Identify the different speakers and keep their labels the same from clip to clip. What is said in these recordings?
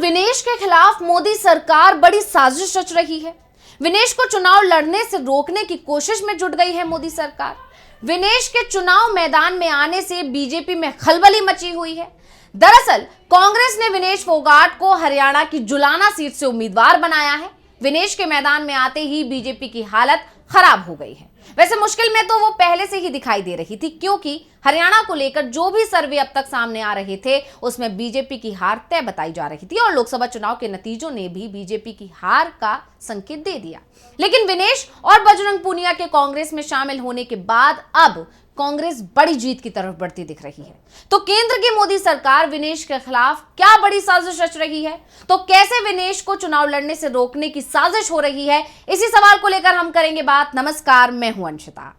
Speaker 1: विनेश के खिलाफ मोदी सरकार बड़ी साजिश रच रही है। विनेश को चुनाव लड़ने से रोकने की कोशिश में जुट गई है मोदी सरकार। विनेश के चुनाव मैदान में आने से बीजेपी में खलबली मची हुई है। दरअसल कांग्रेस ने विनेश फोगाट को हरियाणा की जुलाना सीट से उम्मीदवार बनाया है। विनेश के मैदान में आते ही बीजेपी की हालत खराब हो गई है। वैसे मुश्किल में तो वो पहले से ही दिखाई दे रही थी, क्योंकि हरियाणा को लेकर जो भी सर्वे अब तक सामने आ रहे थे उसमें बीजेपी की हार तय बताई जा रही थी और लोकसभा चुनाव के नतीजों ने भी बीजेपी की हार का संकेत दे दिया। लेकिन विनेश और बजरंग पूनिया के कांग्रेस में शामिल होने के बाद अब कांग्रेस बड़ी जीत की तरफ बढ़ती दिख रही है। तो केंद्र की मोदी सरकार विनेश के खिलाफ क्या बड़ी साजिश रच रही है? तो कैसे विनेश को चुनाव लड़ने से रोकने की साजिश हो रही है, इसी सवाल को लेकर हम करेंगे बात। नमस्कार, मैं हूं अंशिता।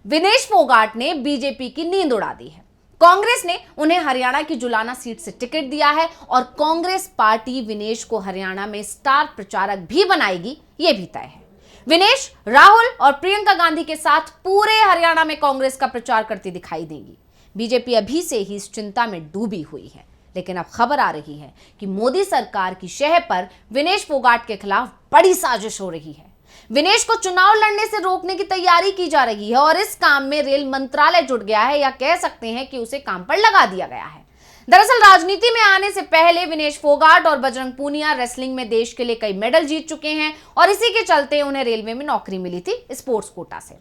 Speaker 1: विनेश फोगाट ने बीजेपी की नींद उड़ा दी है। कांग्रेस ने उन्हें हरियाणा की जुलाना सीट से टिकट दिया है और कांग्रेस पार्टी विनेश को हरियाणा में स्टार प्रचारक भी बनाएगी, यह भी तय है। विनेश राहुल और प्रियंका गांधी के साथ पूरे हरियाणा में कांग्रेस का प्रचार करती दिखाई देंगी। बीजेपी अभी से ही इस चिंता में डूबी हुई है, लेकिन अब खबर आ रही है कि मोदी सरकार की शह पर विनेश फोगाट के खिलाफ बड़ी साजिश हो रही है। विनेश को चुनाव लड़ने से रोकने की तैयारी की जा रही है और इस काम में रेल मंत्रालय जुट गया है, या कह सकते हैं कि उसे काम पर लगा दिया गया है। दरअसल राजनीति में आने से पहले विनेश फोगाट और बजरंग पूनिया रेसलिंग में देश के लिए कई मेडल जीत चुके हैं और इसी के चलते उन्हें रेलवे में नौकरी मिली थी स्पोर्ट्स कोटा से।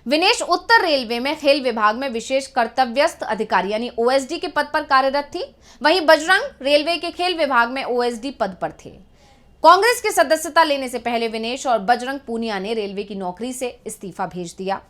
Speaker 1: विनेश उत्तर रेलवे में खेल विभाग में विशेष कर्तव्यस्थ अधिकारी यानी ओएसडी के पद पर कार्यरत थी। वहीं बजरंग रेलवे के खेल विभाग में ओएसडी पद पर थे। कांग्रेस की सदस्यता लेने से पहले विनेश और बजरंग पूनिया ने रेलवे की नौकरी से इस्तीफा भेज दिया।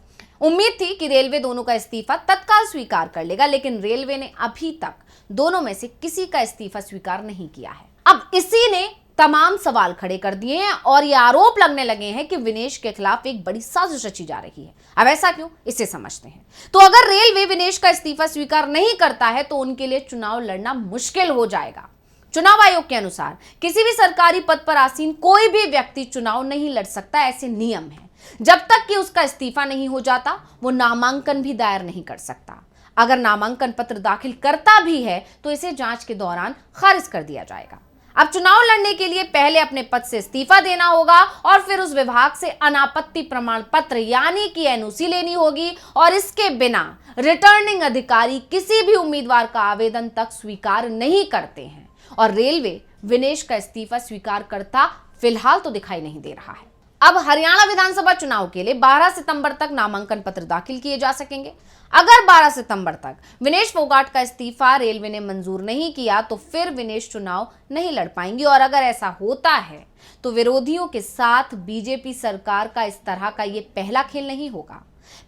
Speaker 1: उम्मीद थी कि रेलवे दोनों का इस्तीफा तत्काल स्वीकार कर लेगा, लेकिन रेलवे ने अभी तक दोनों में से किसी का इस्तीफा स्वीकार नहीं किया है। अब इसी ने तमाम सवाल खड़े कर दिए हैं और ये आरोप लगने लगे हैं कि विनेश के खिलाफ एक बड़ी साजिश रची जा रही है। अब ऐसा क्यों, इसे समझते हैं। तो अगर रेलवे विनेश का इस्तीफा स्वीकार नहीं करता है तो उनके लिए चुनाव लड़ना मुश्किल हो जाएगा। चुनाव आयोग के अनुसार किसी भी सरकारी पद पर आसीन कोई भी व्यक्ति चुनाव नहीं लड़ सकता, ऐसे नियम है। जब तक कि उसका इस्तीफा नहीं हो जाता वो नामांकन भी दायर नहीं कर सकता। अगर नामांकन पत्र दाखिल करता भी है तो इसे जांच के दौरान खारिज कर दिया जाएगा। अब चुनाव लड़ने के लिए पहले अपने पद से इस्तीफा देना होगा और फिर उस विभाग से अनापत्ति प्रमाण पत्र यानी कि एनओसी लेनी होगी और इसके बिना रिटर्निंग अधिकारी किसी भी उम्मीदवार का आवेदन तक स्वीकार नहीं करते हैं। और रेलवे विनेश का इस्तीफा स्वीकार करता फिलहाल तो दिखाई नहीं दे रहा है। अब हरियाणा विधानसभा चुनाव के लिए 12 सितंबर तक नामांकन पत्र दाखिल किए जा सकेंगे। अगर 12 सितंबर तक विनेश फोगाट का इस्तीफा रेलवे ने मंजूर नहीं किया तो फिर विनेश चुनाव नहीं लड़ पाएंगे और अगर ऐसा होता है तो विरोधियों के साथ बीजेपी सरकार का इस तरह का ये पहला खेल नहीं होगा।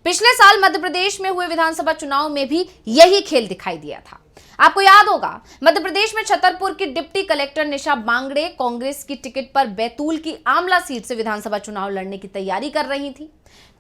Speaker 1: पिछले साल मध्य प्रदेश में हुए विधानसभा चुनाव में भी यही खेल दिखाई दिया था। आपको याद होगा, मध्य प्रदेश में छतरपुर की डिप्टी कलेक्टर निशा बांगड़े कांग्रेस की टिकट पर बैतूल की आमला सीट से विधानसभा चुनाव लड़ने की तैयारी कर रही थी।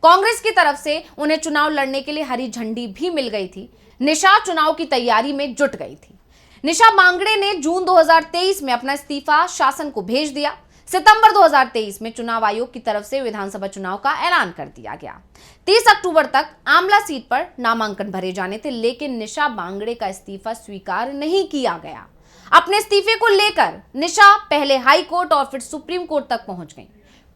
Speaker 1: कांग्रेस की तरफ से उन्हें चुनाव लड़ने के लिए हरी झंडी भी मिल गई थी। निशा चुनाव की तैयारी में जुट गई थी। निशा बांगड़े ने जून 2023 में अपना इस्तीफा शासन को भेज दिया। सितंबर 2023 में चुनाव आयोग की तरफ से विधानसभा चुनाव का ऐलान कर दिया गया। 30 अक्टूबर तक आमला सीट पर नामांकन भरे जाने थे, लेकिन निशा बांगड़े का इस्तीफा स्वीकार नहीं किया गया। अपने इस्तीफे को लेकर निशा पहले हाई कोर्ट और फिर सुप्रीम कोर्ट तक पहुंच गई।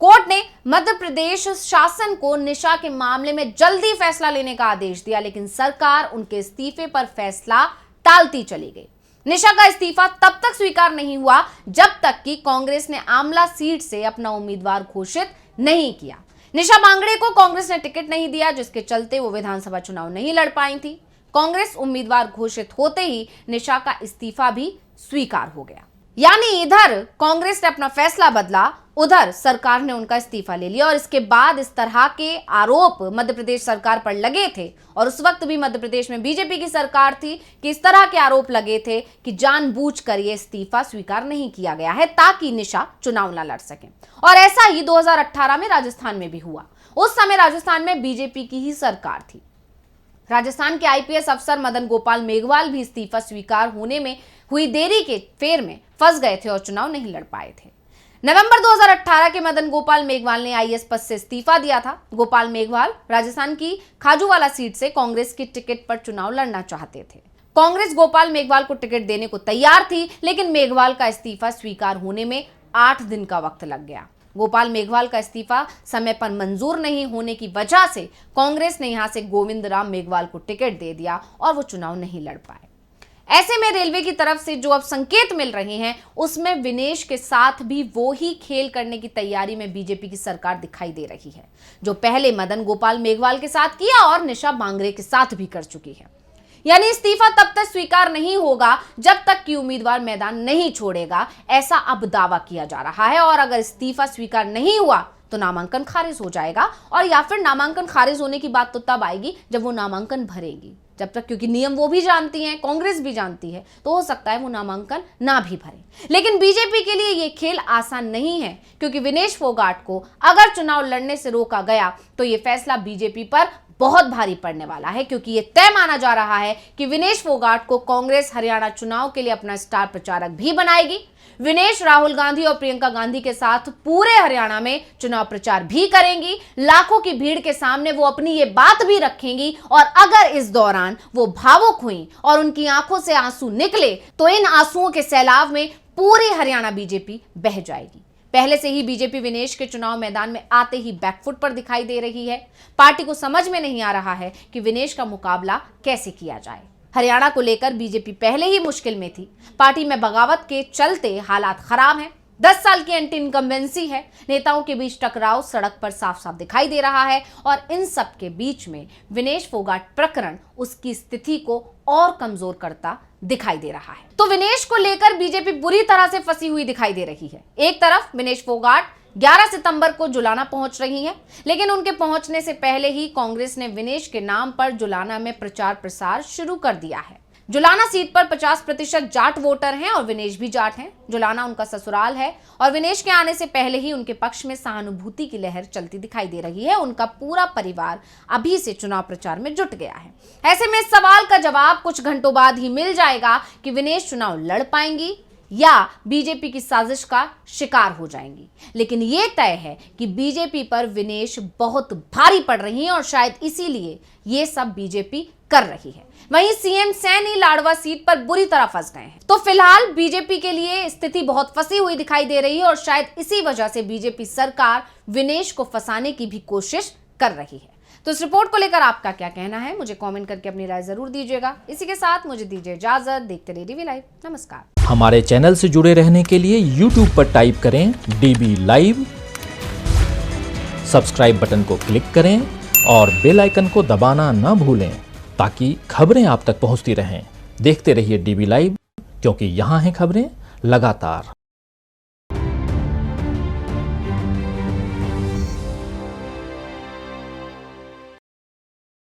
Speaker 1: कोर्ट ने मध्य प्रदेश शासन को निशा के मामले में जल्दी फैसला लेने का आदेश दिया, लेकिन सरकार उनके इस्तीफे पर फैसला टालती चली गई। निशा का इस्तीफा तब तक स्वीकार नहीं हुआ जब तक कि कांग्रेस ने आमला सीट से अपना उम्मीदवार घोषित नहीं किया। निशा बांगड़े को कांग्रेस ने टिकट नहीं दिया, जिसके चलते वो विधानसभा चुनाव नहीं लड़ पाई थी। कांग्रेस उम्मीदवार घोषित होते ही निशा का इस्तीफा भी स्वीकार हो गया। यानी इधर कांग्रेस ने अपना फैसला बदला, उधर सरकार ने उनका इस्तीफा ले लिया और इसके बाद इस तरह के आरोप मध्य प्रदेश सरकार पर लगे थे और उस वक्त भी मध्य प्रदेश में बीजेपी की सरकार थी कि इस तरह के आरोप लगे थे कि जानबूझकर ये इस्तीफा स्वीकार नहीं किया गया है ताकि निशा चुनाव न लड़ सके। और ऐसा ही 2018 में राजस्थान में भी हुआ। उस समय राजस्थान में बीजेपी की ही सरकार थी। राजस्थान के आईपीएस अफसर मदन गोपाल मेघवाल भी इस्तीफा स्वीकार होने में हुई देरी के फेर में फंस गए थे और चुनाव नहीं लड़ पाए थे। नवंबर 2018 के मदन गोपाल मेघवाल ने आईएएस पद से इस्तीफा दिया था। गोपाल मेघवाल राजस्थान की खाजूवाला सीट से कांग्रेस की टिकट पर चुनाव लड़ना चाहते थे। कांग्रेस गोपाल मेघवाल को टिकट देने को तैयार थी, लेकिन मेघवाल का इस्तीफा स्वीकार होने में 8 दिन का वक्त लग गया। गोपाल मेघवाल का इस्तीफा समय पर मंजूर नहीं होने की वजह से कांग्रेस ने यहां से गोविंद राम मेघवाल को टिकट दे दिया और वो चुनाव नहीं लड़ पाए। ऐसे में रेलवे की तरफ से जो अब संकेत मिल रहे हैं, उसमें विनेश के साथ भी वो ही खेल करने की तैयारी में बीजेपी की सरकार दिखाई दे रही है, जो पहले मदन गोपाल मेघवाल के साथ किया और निशा बांगरे के साथ भी कर चुकी है। यानी इस्तीफा तब तक स्वीकार नहीं होगा जब तक कि उम्मीदवार मैदान नहीं छोड़ेगा, ऐसा अब दावा किया जा रहा है। और अगर इस्तीफा स्वीकार नहीं हुआ तो नामांकन खारिज हो जाएगा, और या फिर नामांकन खारिज होने की बात तो तब आएगी जब वो नामांकन भरेगी। जब तक, क्योंकि नियम वो भी जानती हैं, कांग्रेस भी जानती है, तो हो सकता है वो नामांकन ना भी भरे। लेकिन बीजेपी के लिए ये खेल आसान नहीं है, क्योंकि विनेश फोगाट को अगर चुनाव लड़ने से रोका गया तो ये फैसला बीजेपी पर बहुत भारी पड़ने वाला है, क्योंकि ये तय माना जा रहा है कि विनेश फोगाट को कांग्रेस हरियाणा चुनाव के लिए अपना स्टार प्रचारक भी बनाएगी। विनेश राहुल गांधी और प्रियंका गांधी के साथ पूरे हरियाणा में चुनाव प्रचार भी करेंगी। लाखों की भीड़ के सामने वो अपनी ये बात भी रखेंगी, और अगर इस दौरान वो भावुक हुई और उनकी आंखों से आंसू निकले तो इन आंसुओं के सैलाब में पूरी हरियाणा बीजेपी बह जाएगी। पहले से ही बीजेपी विनेश के चुनाव मैदान में आते ही बैकफुट पर दिखाई दे रही है। पार्टी को समझ में नहीं आ रहा है कि विनेश का मुकाबला कैसे किया जाए। हरियाणा को लेकर बीजेपी पहले ही मुश्किल में थी। पार्टी में बगावत के चलते हालात खराब हैं। 10 साल की एंटी इनकम्बेंसी है। नेताओं के बीच टकराव सड़क पर साफ साफ दिखाई दे रहा है, और इन सब के बीच में विनेश फोगाट प्रकरण उसकी स्थिति को और कमजोर करता दिखाई दे रहा है। तो विनेश को लेकर बीजेपी बुरी तरह से फंसी हुई दिखाई दे रही है। एक तरफ विनेश फोगाट 11 सितंबर को जुलाना पहुंच रही हैं, लेकिन उनके पहुंचने से पहले ही कांग्रेस ने विनेश के नाम पर जुलाना में प्रचार प्रसार शुरू कर दिया है। जुलाना सीट पर 50% जाट वोटर हैं और विनेश भी जाट हैं। जुलाना उनका ससुराल है, और विनेश के आने से पहले ही उनके पक्ष में सहानुभूति की लहर चलती दिखाई दे रही है। उनका पूरा परिवार अभी से चुनाव प्रचार में जुट गया है। ऐसे में इस सवाल का जवाब कुछ घंटों बाद ही मिल जाएगा कि विनेश चुनाव लड़ पाएंगी या बीजेपी की साजिश का शिकार हो जाएंगी। लेकिन ये तय है कि बीजेपी पर विनेश बहुत भारी पड़ रही है, और शायद इसीलिए ये सब बीजेपी कर रही है। वहीं सीएम सैनी लाडवा सीट पर बुरी तरह फंस गए हैं। तो फिलहाल बीजेपी के लिए स्थिति बहुत फंसी हुई दिखाई दे रही है, और शायद इसी वजह से बीजेपी सरकार विनेश को फंसाने की भी कोशिश कर रही है। तो इस रिपोर्ट को लेकर आपका क्या कहना है, मुझे कमेंट करके अपनी राय जरूर दीजिएगा। इसी के साथ मुझे दीजिए इजाजत। देखते रहिए डीबी लाइव। नमस्कार।
Speaker 2: हमारे चैनल से जुड़े रहने के लिए YouTube पर टाइप करें डीबी लाइव, सब्सक्राइब बटन को क्लिक करें और बेल आइकन को दबाना न भूलें, ताकि खबरें आप तक पहुंचती रहें। देखते रहिए डीबी लाइव, क्योंकि यहाँ हैं खबरें लगातार।